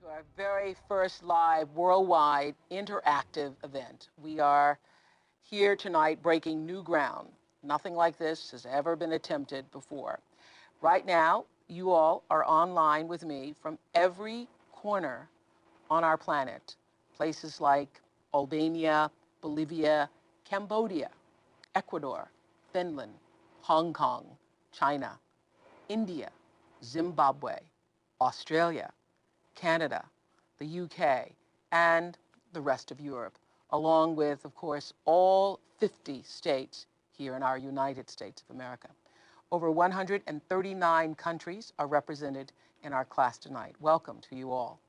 To our very first live worldwide interactive event. We are here tonight breaking new ground. Nothing like this has ever been attempted before. Right now, you all are online with me from every corner on our planet. Places like Albania, Bolivia, Cambodia, Ecuador, Finland, Hong Kong, China, India, Zimbabwe, Australia, Canada, the UK, and the rest of Europe, along with, of course, all 50 states here in our United States of America. Over 139 countries are represented in our class tonight. Welcome to you all.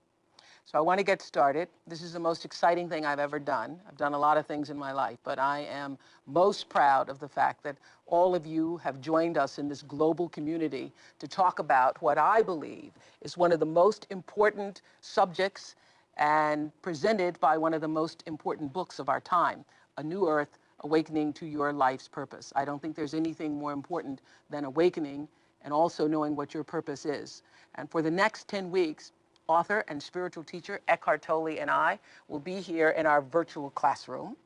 So I want to get started. This is the most exciting thing I've ever done. I've done a lot of things in my life, but I am most proud of the fact that all of you have joined us in this global community to talk about what I believe is one of the most important subjects and presented by one of the most important books of our time, A New Earth, Awakening to Your Life's Purpose. I don't think there's anything more important than awakening and also knowing what your purpose is. And for the next 10 weeks, author and spiritual teacher Eckhart Tolle and I will be here in our virtual classroom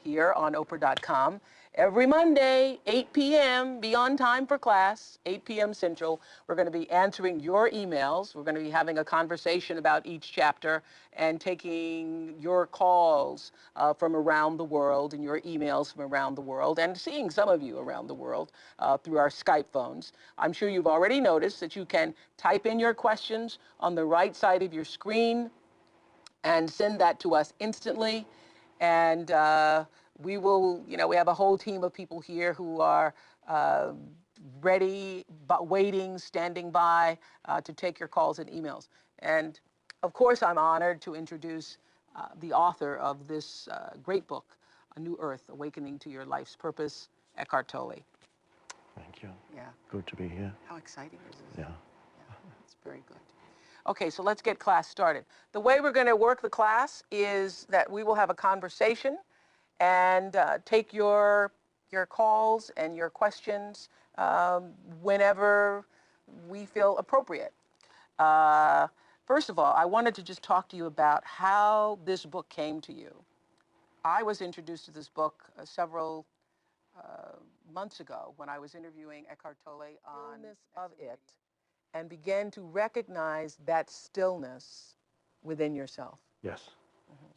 here on Oprah.com every Monday, 8 p.m., be on time for class, 8 p.m. Central. We're going to be answering your emails. We're going to be having a conversation about each chapter and taking your calls from around the world and your emails from around the world and seeing some of you around the world through our Skype phones. I'm sure you've already noticed that you can type in your questions on the right side of your screen and send that to us instantly. And we will, we have a whole team of people here who are ready, but waiting, standing by to take your calls and emails. And of course, I'm honored to introduce the author of this great book, A New Earth, Awakening to Your Life's Purpose, Eckhart Tolle. Thank you. Yeah. Good to be here. How exciting is this? Yeah. It's very good. Okay, so let's get class started. The way we're going to work the class is that we will have a conversation and take your calls and your questions whenever we feel appropriate. First of all, I wanted to just talk to you about how this book came to you. I was introduced to this book several months ago when I was interviewing Eckhart Tolle on this of it, and began to recognize that stillness within yourself. Yes.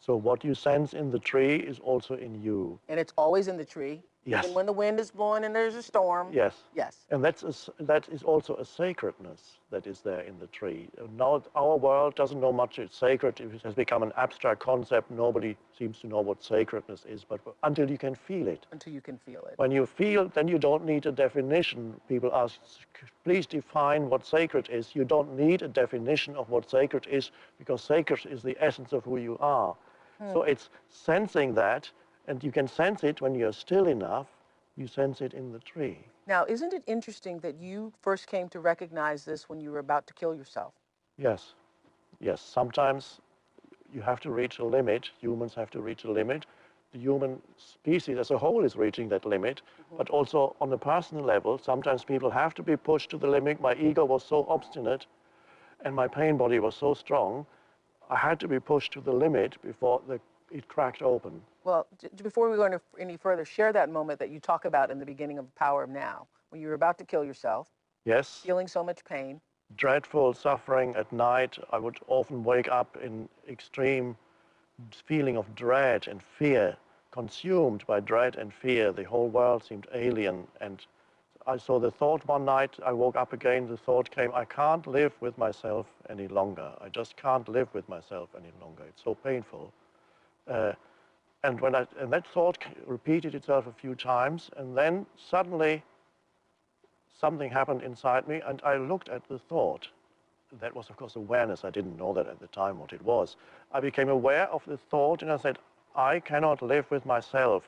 So what you sense in the tree is also in you. And it's always in the tree, Yes. even when the wind is blowing and there's a storm. Yes. Yes. And that is also a sacredness that is there in the tree. Now our world doesn't know much it's sacred. It has become an abstract concept. Nobody seems to know what sacredness is, but until you can feel it. Until you can feel it. When you feel, then you don't need a definition. People ask, please define what sacred is. You don't need a definition of what sacred is because sacred is the essence of who you are. So it's sensing that, and you can sense it when you're still enough. You sense it in the tree. Now, isn't it interesting that you first came to recognize this when you were about to kill yourself? Yes. Yes. Sometimes you have to reach a limit. Humans have to reach a limit. The human species as a whole is reaching that limit. But also on a personal level, sometimes people have to be pushed to the limit. My ego was so obstinate and my pain body was so strong, I had to be pushed to the limit before it cracked open. Well, before we go any further, share that moment that you talk about in the beginning of Power of Now, when you were about to kill yourself. Yes. Feeling so much pain. Dreadful suffering at night. I would often wake up in extreme feeling of dread and fear, consumed by dread and fear. The whole world seemed alien. And I saw the thought one night, I woke up again, the thought came, I can't live with myself any longer. I just can't live with myself any longer. It's so painful. And that thought repeated itself a few times, and then suddenly something happened inside me, and I looked at the thought. That was, of course, awareness. I didn't know that at the time what it was. I became aware of the thought, and I said, I cannot live with myself.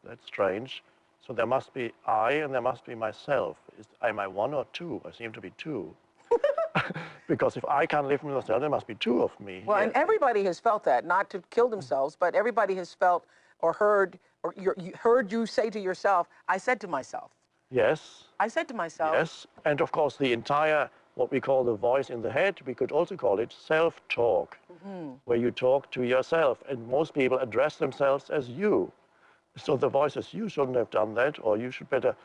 That's strange. So there must be I, and there must be myself. Am I one or two? I seem to be two. Because if I can't live with myself, there must be two of me. Well, and everybody has felt that, not to kill themselves, but everybody has felt or heard, or you heard you say to yourself, I said to myself. Yes. I said to myself. Yes, and of course the entire what we call the voice in the head. We could also call it self-talk, where you talk to yourself. And most people address themselves as you. So the voice is, you shouldn't have done that, or you should better.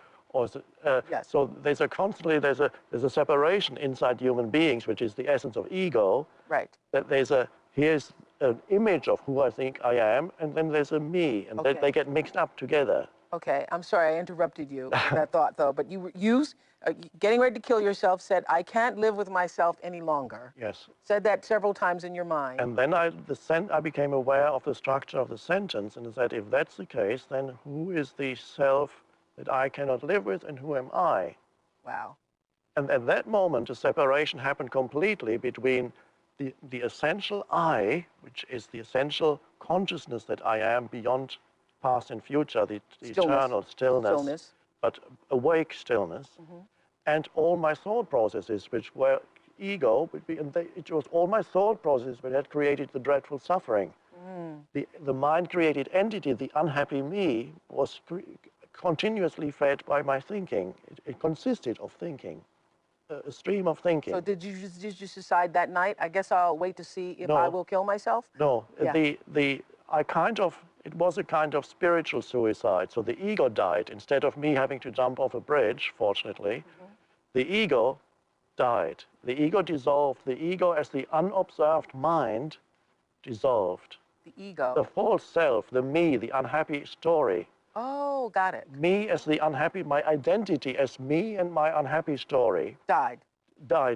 Yes. So there's a separation inside human beings, which is the essence of ego. Right. That here's an image of who I think I am, and then there's a me, and Okay. they get mixed up together. Okay, I'm sorry I interrupted you with that thought, though. But you getting ready to kill yourself, said, "I can't live with myself any longer." Yes. Said that several times in your mind. And then I became aware of the structure of the sentence, and said, if that's the case, then who is the self that I cannot live with, and who am I? Wow. And at that moment, a separation happened completely between the essential I, which is the essential consciousness that I am beyond past and future, the eternal stillness, but awake stillness, and all my thought processes, which were ego, it was all my thought processes that had created the dreadful suffering. The mind-created entity, the unhappy me, was continuously fed by my thinking. It consisted of thinking. A stream of thinking. So did you decide that night, I guess I'll wait to see if I will kill myself? No. Yeah. It was a kind of spiritual suicide. So the ego died. Instead of me having to jump off a bridge, fortunately, the ego died. The ego dissolved. The ego as the unobserved mind dissolved. The ego. The false self, the me, the unhappy story. Oh, got it. Me as the unhappy, my identity as me and my unhappy story. Died,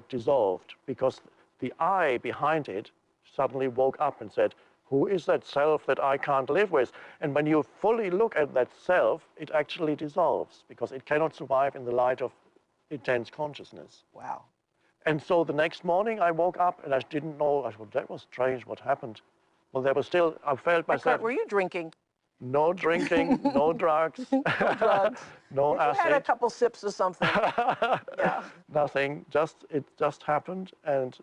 dissolved, because the I behind it suddenly woke up and said, who is that self that I can't live with? And when you fully look at that self, it actually dissolves, because it cannot survive in the light of intense consciousness. Wow. And so the next morning I woke up and I didn't know, I thought, that was strange, what happened? Well, there was still, I felt myself. Were you drinking? No drinking, no drugs, no drugs. no acid. You had a couple sips of something. Yeah. Nothing. It just happened, and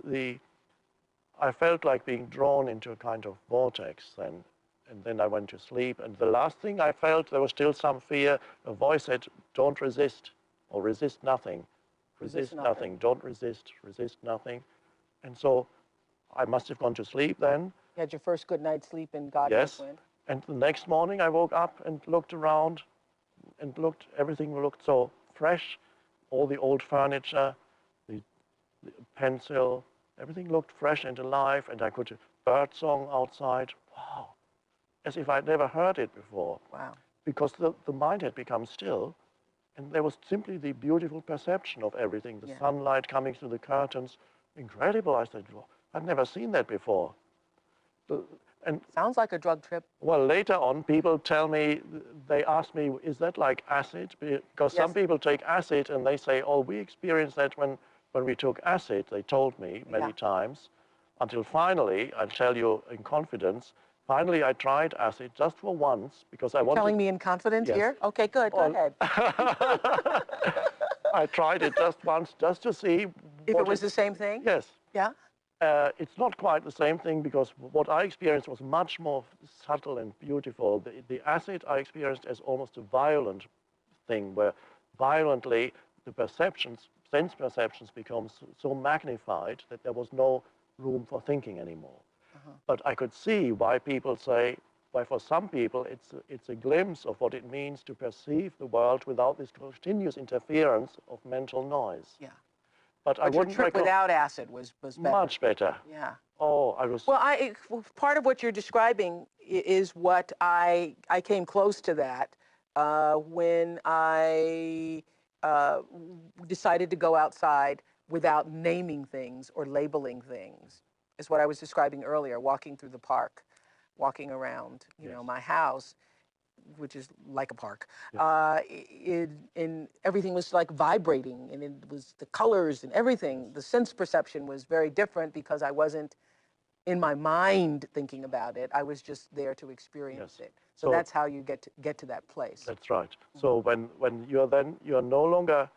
I felt like being drawn into a kind of vortex then, and then I went to sleep. And the last thing I felt, there was still some fear. A voice said, "Don't resist, or resist nothing. Resist nothing. Don't resist. Resist nothing." And so I must have gone to sleep then. You had your first good night's sleep in God knows when? Yes. And the next morning I woke up and looked around and everything looked so fresh. All the old furniture, the pencil, everything looked fresh and alive, and I could hear bird song outside. Wow, as if I'd never heard it before. Wow. Because the mind had become still, and there was simply the beautiful perception of everything, the sunlight coming through the curtains. Incredible, I said, well, I've never seen that before. And sounds like a drug trip. Well, later on, people tell me, they ask me, is that like acid? Because some people take acid and they say, oh, we experienced that when we took acid. They told me many times, until finally, I'll tell you in confidence, finally I tried acid just for once because I wanted. Telling me in confidence here? Okay, good. Go ahead. I tried it just once, just to see. If it was the same thing? Yes. Yeah? It's not quite the same thing, because what I experienced was much more subtle and beautiful. The acid I experienced as almost a violent thing, where violently the sense perceptions become so magnified that there was no room for thinking anymore. But I could see why people say, why for some people it's a glimpse of what it means to perceive the world without this continuous interference of mental noise. Yeah. But I your trip without acid was better. Much better. Yeah. Oh, I was. Well, part of what you're describing is what I came close to that when I decided to go outside without naming things or labeling things. Is what I was describing earlier, walking through the park, walking around, you know, my house, which is like a park, and everything was like vibrating, and it was the colors and everything. The sense perception was very different because I wasn't in my mind thinking about it. I was just there to experience it. So that's how you get to that place. That's right. So when you're no longer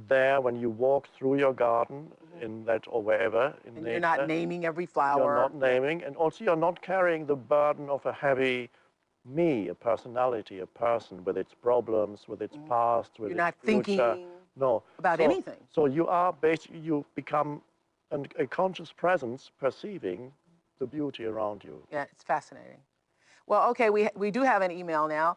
there when you walk through your garden in that or wherever in and nature. You're not naming every flower. You're not naming, and also you're not carrying the burden of a heavy me, a personality, a person with its problems, with its past, with its future. You're not thinking. No. about anything. So you are basically, you become a conscious presence perceiving the beauty around you. Yeah, it's fascinating. Well, okay, we do have an email now.